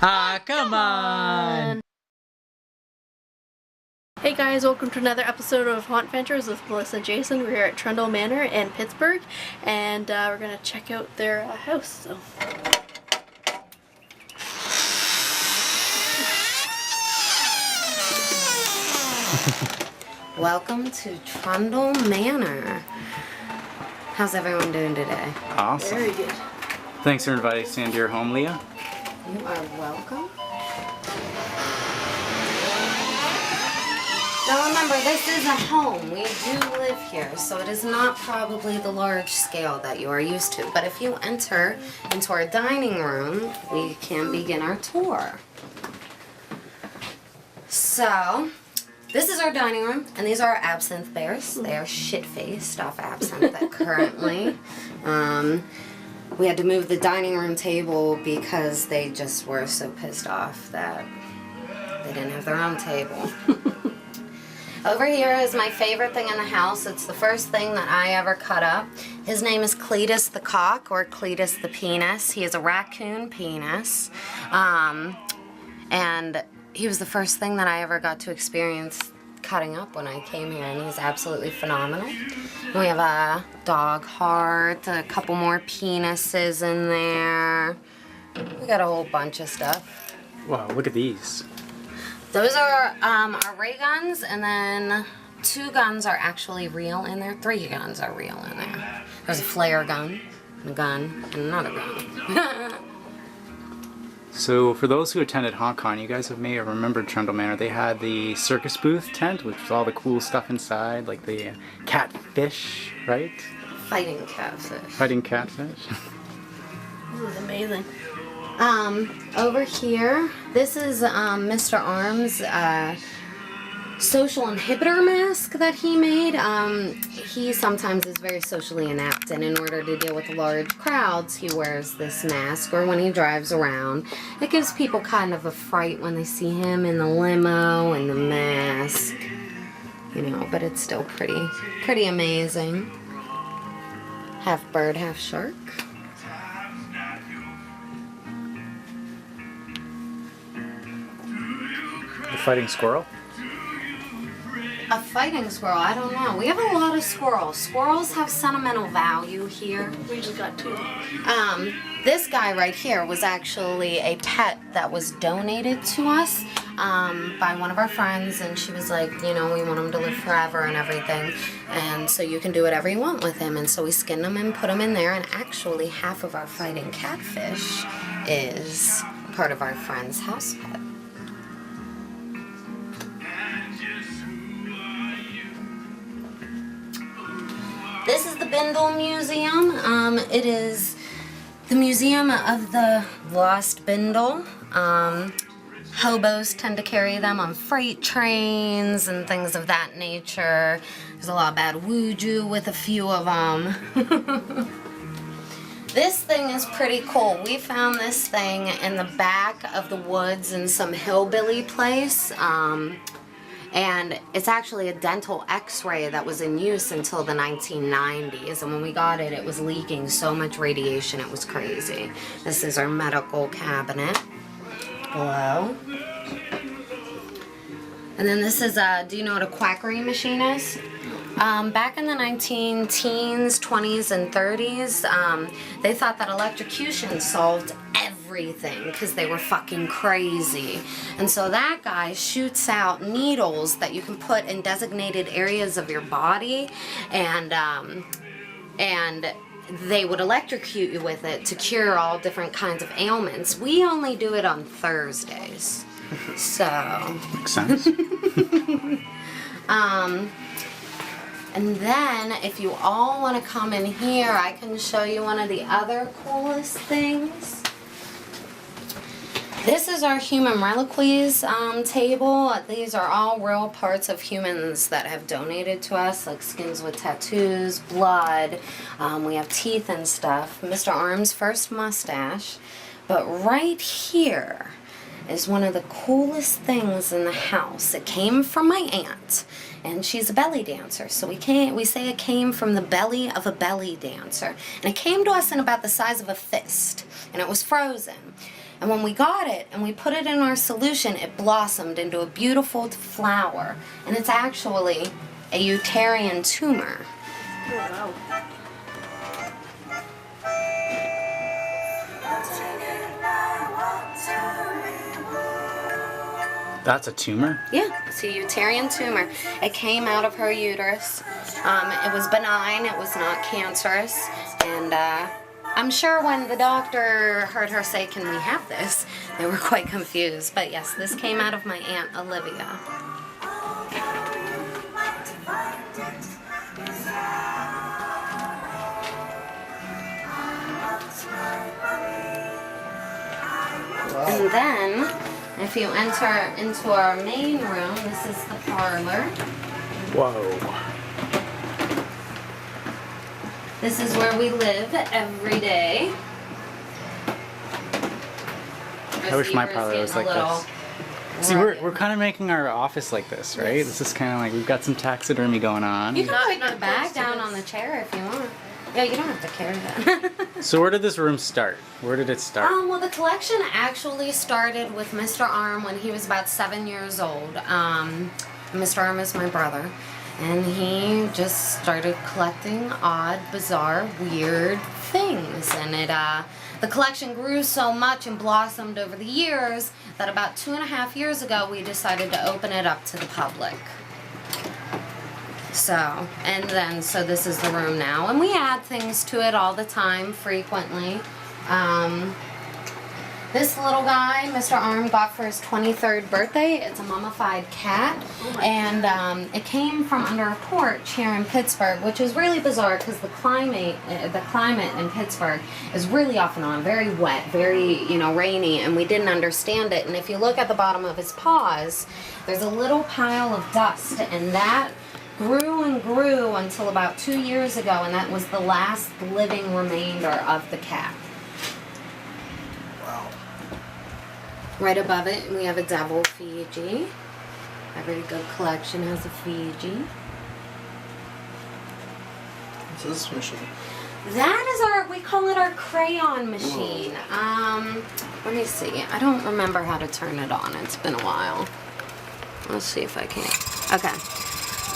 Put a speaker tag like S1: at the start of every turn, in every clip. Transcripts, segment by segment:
S1: Come on!
S2: Hey guys, welcome to another episode of Haunt Ventures with Melissa and Jason. We're here at Trundle Manor in Pittsburgh, and we're going to check out their house. So.
S3: Welcome to Trundle Manor. How's everyone doing today?
S1: Awesome.
S2: Very good.
S1: Thanks for inviting us into your home, Leah.
S3: You are welcome. Now remember, this is a home. We do live here, so it is not probably the large scale that you are used to. But if you enter into our dining room, we can begin our tour. So, this is our dining room, and these are our absinthe bears. They are shit-faced off absinthe currently. We had to move the dining room table because they just were so pissed off that they didn't have their own table. Over here is my favorite thing in the house. It's the first thing that I ever cut up. His name is Cletus the cock, or Cletus the penis. He is a raccoon penis. And he was the first thing that I ever got to experience cutting up when I came here, and he's absolutely phenomenal. We have a dog heart, a couple more penises in there. We got a whole bunch of stuff.
S1: Wow, look at these.
S3: Those are our ray guns, and then 2 guns are actually real in there. 3 guns are real in there. There's a flare gun, a gun, and another gun.
S1: So, for those who attended HauntCon, you guys may have remembered Trundle Manor. They had the circus booth tent, which was all the cool stuff inside, like the catfish, right?
S3: Fighting catfish.
S1: Fighting catfish.
S2: This is amazing.
S3: Over here, this is Mr. Arm's social inhibitor mask that he made. He sometimes is very socially inept, and in order to deal with large crowds, he wears this mask, or when he drives around. It gives people kind of a fright when they see him in the limo and the mask. You know, but it's still pretty amazing. Half bird, half shark.
S1: The fighting squirrel.
S3: A fighting squirrel? I don't know. We have a lot of squirrels. Squirrels have sentimental value here.
S2: We just got 2.
S3: This guy right here was actually a pet that was donated to us by one of our friends, and she was like, you know, we want him to live forever and everything, and so you can do whatever you want with him. And so we skinned him and put him in there, and actually half of our fighting catfish is part of our friend's house pet. This is the Bindle Museum. It is the museum of the lost Bindle. Hobos tend to carry them on freight trains and things of that nature. There's a lot of bad voodoo with a few of them. This thing is pretty cool. We found this thing in the back of the woods in some hillbilly place. And it's actually a dental x-ray that was in use until the 1990s. And when we got it, it was leaking so much radiation, it was crazy. This is our medical cabinet below. And then this is do you know what a quackery machine is? Back in the 19-teens, 20s, and 30s, they thought that electrocution solved everything because they were fucking crazy. And so that guy shoots out needles that you can put in designated areas of your body, and they would electrocute you with it to cure all different kinds of ailments. We only do it on Thursdays. So
S1: Makes sense.
S3: And then, if you all want to come in here, I can show you one of the other coolest things. This is our human reliquaries table. These are all real parts of humans that have donated to us, like skins with tattoos, blood. We have teeth and stuff. Mr. Arm's first mustache. But right here is one of the coolest things in the house. It came from my aunt, and she's a belly dancer. So we say it came from the belly of a belly dancer. And it came to us in about the size of a fist, and it was frozen. And when we got it and we put it in our solution, it blossomed into a beautiful flower. And it's actually a Uterian tumor.
S2: Oh, wow.
S1: That's a tumor?
S3: Yeah, it's a Uterian tumor. It came out of her uterus. It was benign, it was not cancerous. And I'm sure when the doctor heard her say, "Can we have this?" they were quite confused. But yes, this came out of my Aunt Olivia. And then, if you enter into our main room, this is the parlor.
S1: Whoa.
S3: This is where we live every day.
S1: I wish my parlor was like this. See, we're kind of making our office like this, right?
S3: Yes.
S1: This is kind of like, we've got some taxidermy going on.
S3: You can put
S2: Not
S3: your bag
S2: close to
S3: down
S2: this.
S3: on the chair if you want. Yeah, you don't have to carry that.
S1: So where did this room start? Where did it start?
S3: Well, the collection actually started with Mr. Arm when he was about 7 years old. Mr. Arm is my brother. And he just started collecting odd, bizarre, weird things. And the collection grew so much and blossomed over the years that about 2.5 years ago we decided to open it up to the public. So this is the room now. And we add things to it all the time, frequently. This little guy, Mr. Arm, got for his 23rd birthday. It's a mummified cat. And it came from under a porch here in Pittsburgh, which is really bizarre because the climate in Pittsburgh is really off and on, very wet, very, rainy, and we didn't understand it. And if you look at the bottom of his paws, there's a little pile of dust, and that grew and grew until about 2 years ago, and that was the last living remainder of the cat.
S1: Wow.
S3: Right above it, we have a devil Fiji. Every good collection has a Fiji.
S4: What's this machine?
S3: That is we call it our Crayon Machine. Let me see. I don't remember how to turn it on. It's been a while. Let's see if I can. Okay.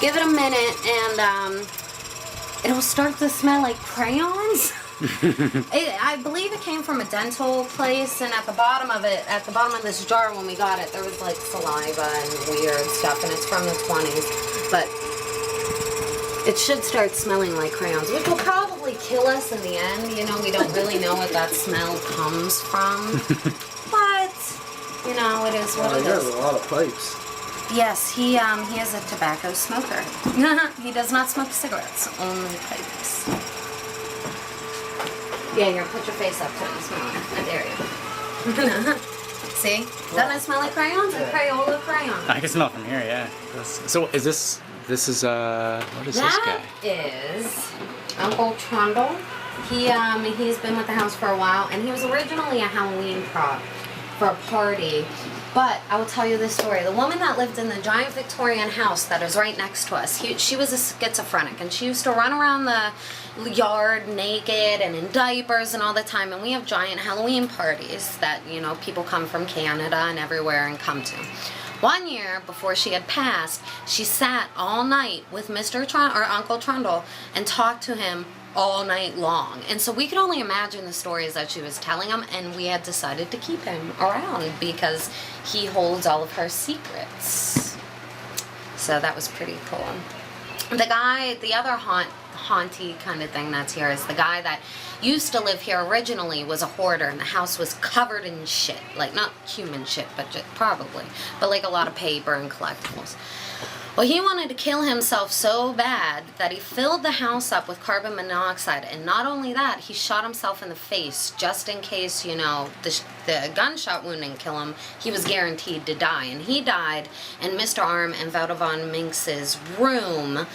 S3: Give it a minute and it'll start to smell like crayons. I believe it came from a dental place, and at the bottom of this jar when we got it, there was like saliva and weird stuff, and it's from the 20s. But it should start smelling like crayons, which will probably kill us in the end. We don't really know what that smell comes from. But, it is what it
S4: He has
S3: is.
S4: a lot of pipes.
S3: Yes, he is a tobacco smoker. He does not smoke cigarettes, only pipes. Yeah, here, put your face up to it and smell it. I dare you. See? Doesn't it smell like crayons? A Crayola crayon.
S1: I can smell it from here, yeah. So is this what is this guy?
S3: That is Uncle Trundle. He's been with the house for a while, and he was originally a Halloween prop for a party. But I will tell you this story. The woman that lived in the giant Victorian house that is right next to us, she was a schizophrenic, and she used to run around the yard naked and in diapers and all the time. And we have giant Halloween parties that, people come from Canada and everywhere and come to. One year, before she had passed, she sat all night with Uncle Trundle and talked to him all night long. And so we could only imagine the stories that she was telling him, and we had decided to keep him around because he holds all of her secrets. So that was pretty cool. The other haunty kind of thing that's here is the guy that used to live here originally was a hoarder, and the house was covered in shit. Like, not human shit, but probably. But like a lot of paper and collectibles. Well, he wanted to kill himself so bad that he filled the house up with carbon monoxide, and not only that, he shot himself in the face just in case, the gunshot wound didn't kill him. He was guaranteed to die, and he died in Mr. Arm and Wouter von Minx's room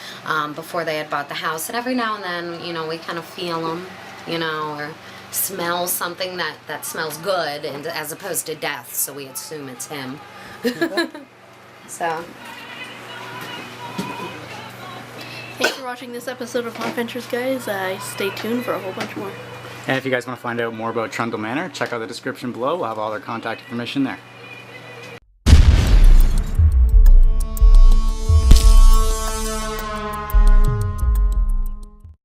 S3: before they had bought the house. And every now and then, we kind of feel him, or smell something that smells good, and as opposed to death, so we assume it's him. So...
S2: Thanks for watching this episode of Haunt Ventures, guys. Stay tuned for a whole bunch more.
S1: And if you guys want to find out more about Trundle Manor, check out the description below. We'll have all their contact information there.